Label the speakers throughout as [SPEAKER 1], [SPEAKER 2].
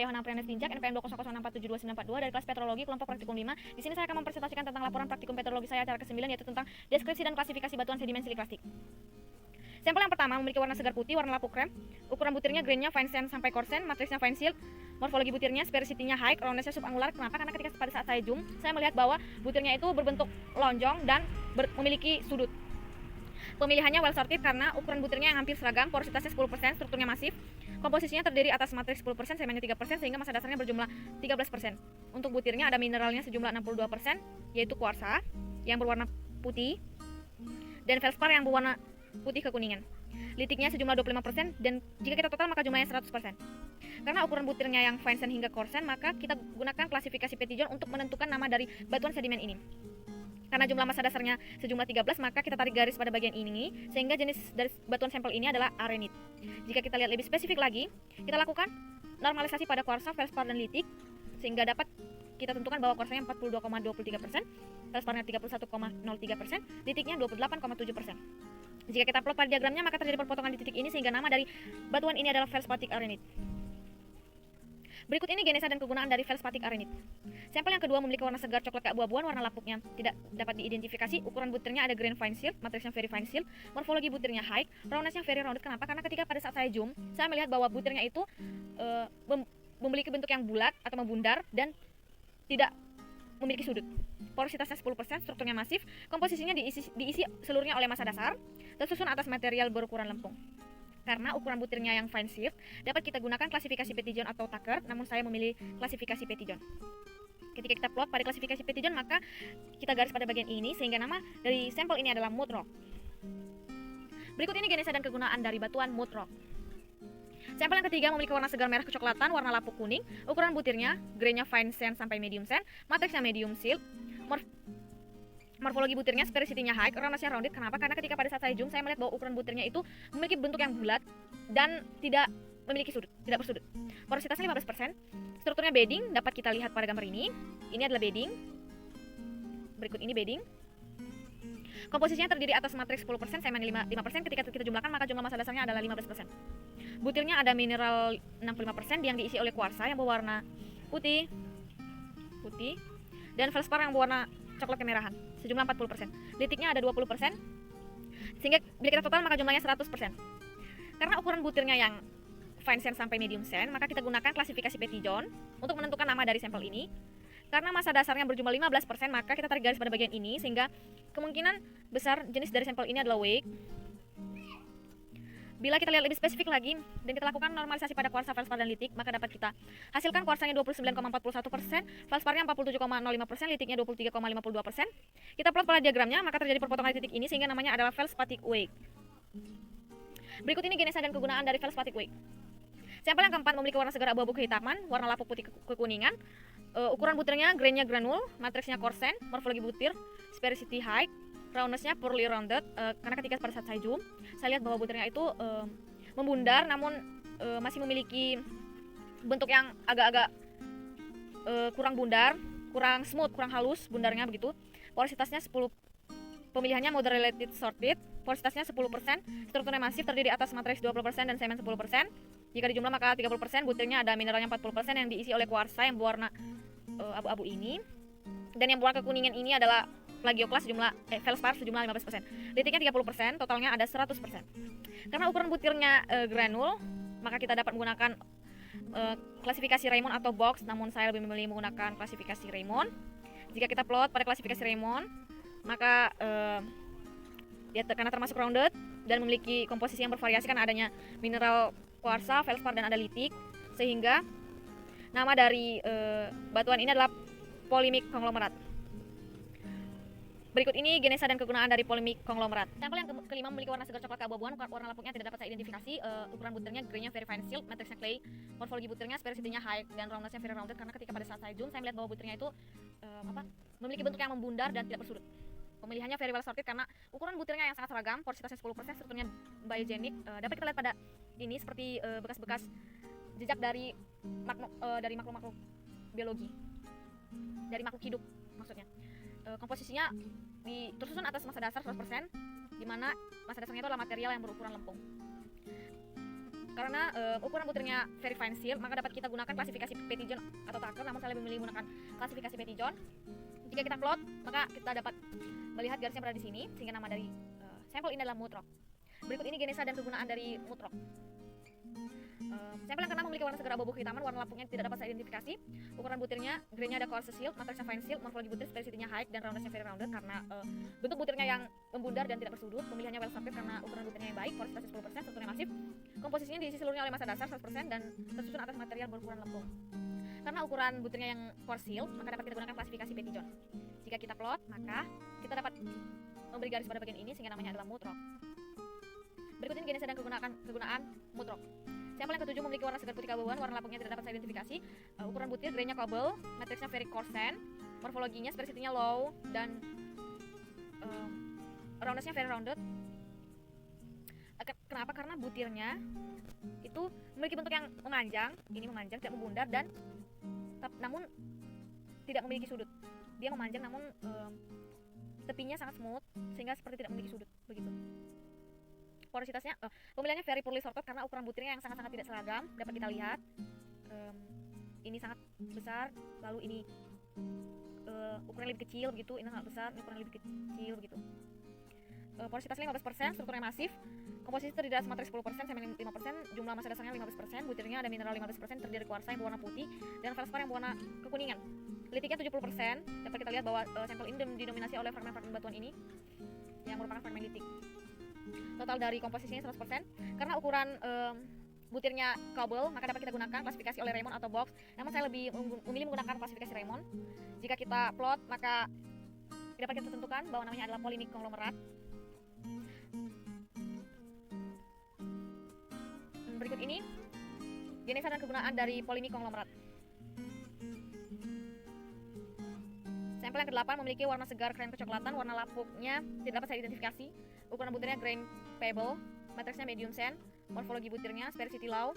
[SPEAKER 1] saya Yohana Prianes Tinjak, NPM 200647292 dari kelas Petrologi kelompok praktikum 5. Di sini saya akan mempresentasikan tentang laporan praktikum petrologi saya acara ke-9, yaitu tentang deskripsi dan klasifikasi batuan sedimen silik plastik. Sampel yang pertama memiliki warna segar putih, warna lapuk krem, ukuran butirnya grainnya fine sand sampai coarse sand, matriksnya fine silt, morfologi butirnya sphericity-nya high, roundness-nya subangular. Kenapa? Karena ketika pada saat saya zoom, saya melihat bahwa butirnya itu berbentuk lonjong dan memiliki sudut. Pemilihannya well sorted karena ukuran butirnya yang hampir seragam, porositasnya 10%, strukturnya masif. Komposisinya terdiri atas matriks 10%, sedimennya 3%, sehingga massa dasarnya berjumlah 13%. Untuk butirnya ada mineralnya sejumlah 62%, yaitu kuarsa yang berwarna putih dan feldspar yang berwarna putih kekuningan. Litiknya sejumlah 25%, dan jika kita total maka jumlahnya 100%. Karena ukuran butirnya yang fine sand hingga coarse sand, maka kita gunakan klasifikasi Petitjohn untuk menentukan nama dari batuan sedimen ini. Karena jumlah massa dasarnya sejumlah 13, maka kita tarik garis pada bagian ini, sehingga jenis dari batuan sampel ini adalah arenit. Jika kita lihat lebih spesifik lagi, kita lakukan normalisasi pada kuarsa, feldspar, dan litik, sehingga dapat kita tentukan bahwa kuarsanya 42,23%, feldsparnya 31,03%, litiknya 28,7%. Jika kita plot pada diagramnya, maka terjadi perpotongan di titik ini, sehingga nama dari batuan ini adalah feldspatic arenit. Berikut ini genesa dan kegunaan dari feldspatic arenit. Sampel yang kedua memiliki warna segar coklat keabu-abuan, warna lapuknya tidak dapat diidentifikasi, ukuran butirnya ada grain fine silt, matriksnya very fine silt, morfologi butirnya high, roundness-nya very rounded. Kenapa? Karena ketika pada saat saya zoom, saya melihat bahwa butirnya itu memiliki bentuk yang bulat atau membundar dan tidak memiliki sudut. Porositasnya 10%, strukturnya masif, komposisinya diisi seluruhnya oleh massa dasar, tersusun atas material berukuran lempung. Karena ukuran butirnya yang fine silt, dapat kita gunakan klasifikasi Petitjohn atau Tucker, namun saya memilih klasifikasi Petitjohn. Ketika kita plot pada klasifikasi Petitjohn, maka kita garis pada bagian ini, sehingga nama dari sampel ini adalah mud rock. Berikut ini genesa dan kegunaan dari batuan mud rock. Sampel yang ketiga memiliki warna segar merah kecoklatan, warna lapuk kuning, ukuran butirnya grainnya fine sand sampai medium sand, matriksnya medium silt, morfologi butirnya sphericity-nya high, roundness-nya rounded. Kenapa? Karena ketika pada saat saya zoom, saya melihat bahwa ukuran butirnya itu memiliki bentuk yang bulat dan tidak memiliki sudut, tidak bersudut. Porositasnya 15%, strukturnya bedding, dapat kita lihat pada gambar ini. Ini adalah bedding. Berikut ini bedding. Komposisinya terdiri atas matriks 10%, semen 5%. Ketika kita jumlahkan, maka jumlah massa dasarnya adalah 15%. Butirnya ada mineral 65% yang diisi oleh kuarsa yang berwarna putih, dan feldspar yang berwarna coklat kemerahan sejumlah 40%. Litiknya ada 20%, sehingga bila kita total maka jumlahnya 100%. Karena ukuran butirnya yang fine sand sampai medium sand, maka kita gunakan klasifikasi Petitjohn untuk menentukan nama dari sampel ini. Karena massa dasarnya berjumlah 15%, maka kita tarik garis pada bagian ini, sehingga kemungkinan besar jenis dari sampel ini adalah weak. Bila kita lihat lebih spesifik lagi dan kita lakukan normalisasi pada kuarsa, feldspar, dan litik, maka dapat kita hasilkan kuarsanya 29,41%, feldsparnya 47,05%, litiknya 23,52%. Kita plot pada diagramnya, maka terjadi perpotongan di titik ini, sehingga namanya adalah feldspatic weak. Berikut ini genesa dan kegunaan dari feldspatic weak. Sampel yang keempat memiliki warna segar abu-abu kehitaman, warna lapuk putih kekuningan, ukuran butirnya grainnya granul, matriksnya coarse sand, morfologi butir sphericity high, roundness-nya poorly rounded. Karena ketika pada saat saya zoom, saya lihat bahwa butirnya itu membundar, namun masih memiliki bentuk yang agak-agak kurang bundar, kurang smooth, kurang halus bundarnya begitu. Porositasnya 10, pemilihannya moderated sorted, porositasnya 10%, strukturnya masif, terdiri atas matriks 20% dan semen 10%. Jika dijumlah maka 30%, butirnya ada mineralnya 40% yang diisi oleh kuarsa yang berwarna abu-abu ini. Dan yang berwarna kekuningan ini adalah plagioklas feldspar sejumlah 15%. Litiknya 30%, totalnya ada 100%. Karena ukuran butirnya granul, maka kita dapat menggunakan klasifikasi Raymond atau box, namun saya lebih memilih menggunakan klasifikasi Raymond. Jika kita plot pada klasifikasi Raymond, maka dia karena termasuk rounded dan memiliki komposisi yang bervariasi karena adanya mineral kuarsa, feldspar, dan ada litik, sehingga nama dari batuan ini adalah polimik konglomerat. Berikut ini genesa dan kegunaan dari polimik konglomerat. Sampel yang kelima memiliki warna segar coklat keabu-abuan, warna lapuknya tidak dapat saya identifikasi, ukuran butirnya grainnya very fine silt, matriksnya clay, morfologi butirnya sphericity-nya high, dan roundness-nya very rounded. Karena ketika pada saat saya zoom, saya melihat bahwa butirnya itu memiliki bentuk yang membundar dan tidak bersudut. Pemilihannya very well sorted karena ukuran butirnya yang sangat seragam, porositasnya 10%, strukturnya biogenic. Dapat kita lihat pada ini seperti bekas-bekas jejak dari makhluk biologi, dari makhluk hidup maksudnya. Komposisinya tersusun atas massa dasar 100%, di mana massa dasarnya itu adalah material yang berukuran lempung. Karena ukuran butirnya very fine seal, maka dapat kita gunakan klasifikasi Petitjon atau Tucker, namun saya lebih memilih menggunakan klasifikasi Petitjon. Jika kita plot, maka kita dapat melihat garisnya berada di sini, sehingga nama dari sampel ini adalah mutrock. Berikut ini genesa dan kegunaan dari mutrock. Sampel yang keenam memiliki warna segar abu-abu kehitaman, warna lapuknya tidak dapat saya identifikasi. Ukuran butirnya, grainnya ada coarse seal, matriksnya fine seal, morfologi butir spesifitinya high dan roundnessnya very rounded karena bentuk butirnya yang membundar dan tidak bersudut. Pemilihannya well sorted karena ukuran butirnya yang baik, porositasnya 10%, strukturnya masif. Komposisinya diisi seluruhnya oleh massa dasar 100% dan tersusun atas material berukuran lempung. Karena ukuran butirnya yang coarse seal, maka dapat kita gunakan klasifikasi Petitjon. Jika kita plot, maka kita dapat memberi garis pada bagian ini sehingga namanya adalah mutrock. Berikut ini genesa dan kegunaan mutrock. Sampel yang ketujuh memiliki warna segar putih keabu-abuan, warna lapuknya tidak dapat saya identifikasi. Ukuran butir, grainnya cobble, matriksnya very coarse sand, morfologinya spesifitinya low dan roundnessnya very rounded. Kenapa? Karena butirnya itu memiliki bentuk yang memanjang, ini memanjang, tidak membundar dan namun tidak memiliki sudut. Dia memanjang namun tepinya sangat smooth sehingga seperti tidak memiliki sudut begitu. Porositasnya, pemilihannya very poorly sorted karena ukuran butirnya yang sangat-sangat tidak seragam. Dapat kita lihat, ini sangat besar, lalu ini ukurannya lebih kecil begitu, ini sangat besar, ini ukurannya lebih kecil begitu. Porositasnya 15%, strukturnya masif, komposisi terdiri atas matriks 10%, semen 5%, jumlah massa dasarnya 15%, butirnya ada mineral 15%, terdiri dari kuarsa yang berwarna putih dan felspar yang berwarna kekuningan. Litiknya 70%, dapat kita lihat bahwa sampel ini didominasi oleh fragmen-fragmen batuan ini yang merupakan fragmen litik. Total dari komposisinya 100%. Karena ukuran butirnya cobble, maka dapat kita gunakan klasifikasi oleh Raymond atau box. Namun saya lebih memilih menggunakan klasifikasi Raymond. Jika kita plot, maka dapat kita tentukan bahwa namanya adalah polimik konglomerat. Berikut ini genesa dan kegunaan dari polimik konglomerat. Sampel yang ke-8 memiliki warna segar krem kecoklatan, warna lapuknya tidak dapat saya identifikasi. Ukuran butirnya grain pebble, matriksnya medium sand, morfologi butirnya sphericity low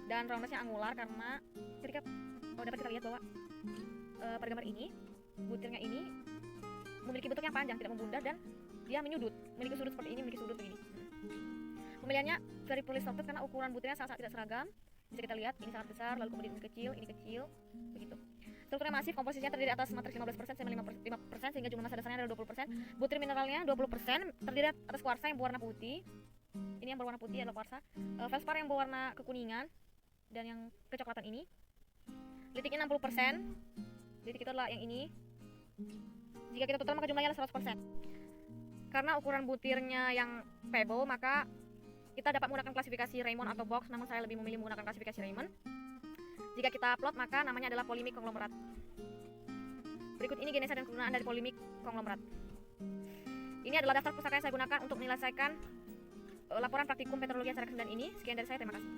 [SPEAKER 1] dan roundnessnya angular karena ketika dapat kita lihat bahwa pada gambar ini butirnya ini memiliki bentuk yang panjang, tidak membundar dan dia menyudut, memiliki sudut seperti ini, memiliki sudut begini. Pemilihannya very poorly sorted karena ukuran butirnya sangat tidak seragam. Bisa kita lihat ini sangat besar, lalu kemudian ini kecil, begitu. Strukturnya masif, komposisinya terdiri atas matriks 15%, semen 5% sehingga jumlah massa dasarnya adalah 20%. Butir mineralnya 20%, terdiri atas kuarsa yang berwarna putih. Ini yang berwarna putih adalah kuarsa. Felspar yang berwarna kekuningan dan yang kecoklatan ini. Litiknya 60%. Litik itu adalah yang ini. Jika kita total maka jumlahnya adalah 100%. Karena ukuran butirnya yang pebble, maka kita dapat menggunakan klasifikasi Raymond atau box, namun saya lebih memilih menggunakan klasifikasi Raymond. Jika kita plot, maka namanya adalah polimik konglomerat. Berikut ini genesa dan kegunaan dari polimik konglomerat. Ini adalah daftar pustaka yang saya gunakan untuk menyelesaikan laporan praktikum petrologi acara ke-9 ini. Sekian dari saya, terima kasih.